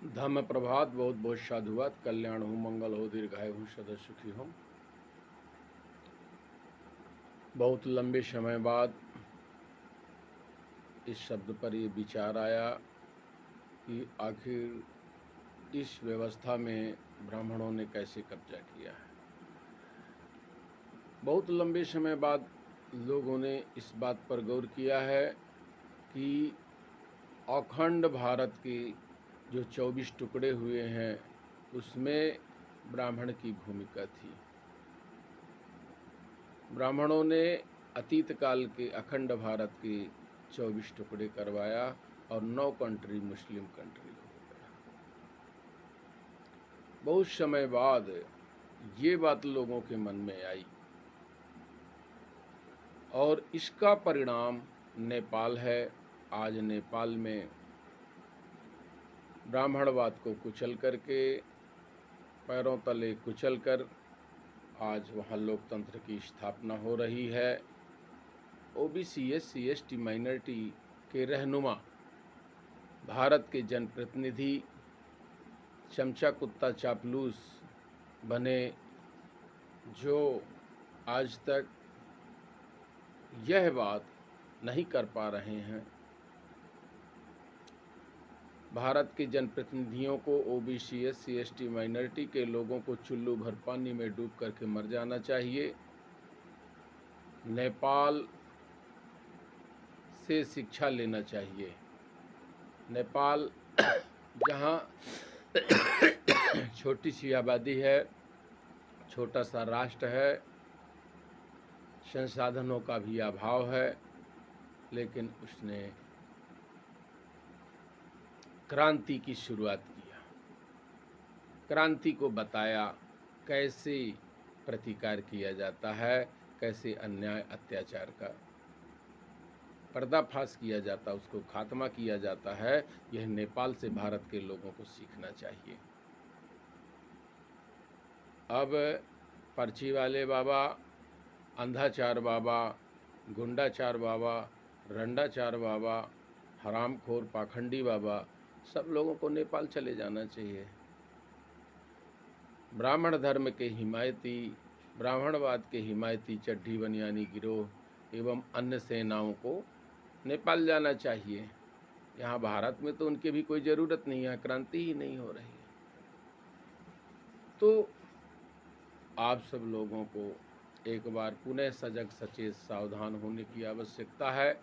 धम्म प्रभात, बहुत बहुत साधुवाद, कल्याण हो, मंगल हो, दीर्घायु हो, सदा सुखी हो। बहुत लंबे समय बाद इस शब्द पर ये विचार आया कि आखिर इस व्यवस्था में ब्राह्मणों ने कैसे कब्जा किया है। बहुत लंबे समय बाद लोगों ने इस बात पर गौर किया है कि अखंड भारत के जो 24 टुकड़े हुए हैं उसमें ब्राह्मण की भूमिका थी। ब्राह्मणों ने अतीत काल के अखंड भारत के 24 टुकड़े करवाया और 9 कंट्री मुस्लिम कंट्री हो गया। बहुत समय बाद ये बात लोगों के मन में आई और इसका परिणाम नेपाल है। आज नेपाल में ब्राह्मणवाद को कुचल करके, पैरों तले कुचल कर आज वहाँ लोकतंत्र की स्थापना हो रही है। ओबीसी, एससी, एसटी, माइनॉरिटी के रहनुमा, भारत के जनप्रतिनिधि चमचा कुत्ता चापलूस बने, जो आज तक यह बात नहीं कर पा रहे हैं। भारत के जनप्रतिनिधियों को ओबीसी, एससी, एसटी, माइनॉरिटी के लोगों को चुल्लू भर पानी में डूब करके मर जाना चाहिए। नेपाल से शिक्षा लेना चाहिए। नेपाल जहाँ छोटी सी आबादी है, छोटा सा राष्ट्र है, संसाधनों का भी अभाव है, लेकिन उसने क्रांति की शुरुआत किया। क्रांति को बताया कैसे प्रतिकार किया जाता है, कैसे अन्याय अत्याचार का पर्दाफाश किया जाता, उसको खात्मा किया जाता है। यह नेपाल से भारत के लोगों को सीखना चाहिए। अब पर्ची वाले बाबा, अंधाचार बाबा, गुंडाचार बाबा, रंडाचार बाबा, हरामखोर पाखंडी बाबा, सब लोगों को नेपाल चले जाना चाहिए। ब्राह्मण धर्म के हिमायती, ब्राह्मणवाद के हिमायती चड्ढी बनियानी गिरोह एवं अन्य सेनाओं को नेपाल जाना चाहिए। यहाँ भारत में तो उनकी भी कोई ज़रूरत नहीं है, क्रांति ही नहीं हो रही है। तो आप सब लोगों को एक बार पुनः सजग सचेत सावधान होने की आवश्यकता है।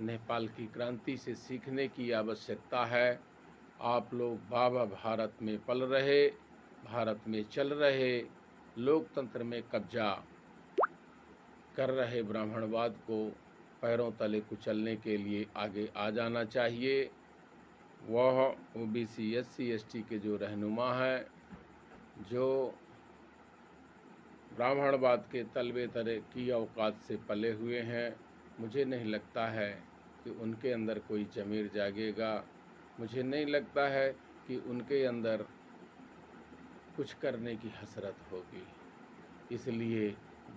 नेपाल की क्रांति से सीखने की आवश्यकता है। आप लोग बाबा भारत में पल रहे, भारत में चल रहे, लोकतंत्र में कब्जा कर रहे ब्राह्मणवाद को पैरों तले कुचलने के लिए आगे आ जाना चाहिए। वह ओबीसी, एससी, एसटी के जो रहनुमा हैं, जो ब्राह्मणवाद के तलबे तले की औकात से पले हुए हैं, मुझे नहीं लगता है कि उनके अंदर कोई ज़मीर जागेगा। मुझे नहीं लगता है कि उनके अंदर कुछ करने की हसरत होगी। इसलिए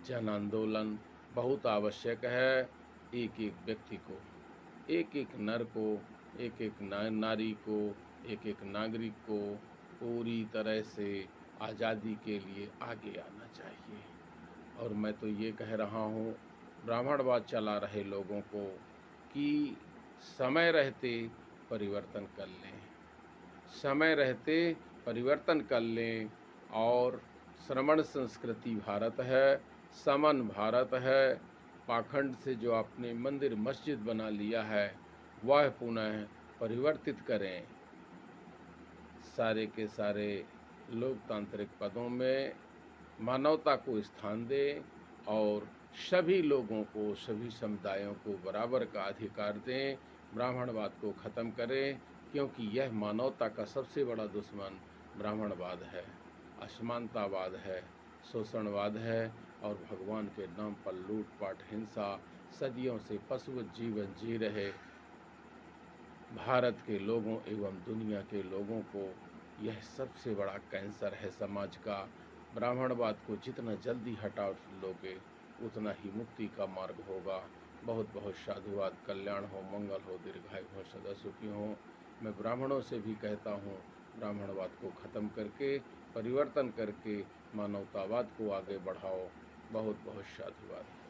जन आंदोलन बहुत आवश्यक है। एक एक व्यक्ति को, एक एक नर को, एक एक नारी को, एक एक नागरिक को पूरी तरह से आज़ादी के लिए आगे आना चाहिए। और मैं तो ये कह रहा हूँ ब्राह्मणवाद चला रहे लोगों को कि समय रहते परिवर्तन कर लें, समय रहते परिवर्तन कर लें। और श्रमण संस्कृति भारत है, समन भारत है। पाखंड से जो आपने मंदिर मस्जिद बना लिया है, वह पुनः परिवर्तित करें। सारे के सारे लोकतांत्रिक पदों में मानवता को स्थान दें और सभी लोगों को, सभी समुदायों को बराबर का अधिकार दें। ब्राह्मणवाद को ख़त्म करें, क्योंकि यह मानवता का सबसे बड़ा दुश्मन ब्राह्मणवाद है, असमानतावाद है, शोषणवाद है और भगवान के नाम पर लूटपाट, हिंसा, सदियों से पशुवत जीवन जी रहे भारत के लोगों एवं दुनिया के लोगों को यह सबसे बड़ा कैंसर है समाज का। ब्राह्मणवाद को जितना जल्दी हटा लोगे उतना ही मुक्ति का मार्ग होगा। बहुत बहुत साधुवाद, कल्याण हो, मंगल हो, दीर्घायु हो, सदा सुखी हो। मैं ब्राह्मणों से भी कहता हूँ, ब्राह्मणवाद को ख़त्म करके, परिवर्तन करके मानवतावाद को आगे बढ़ाओ। बहुत बहुत साधुवाद।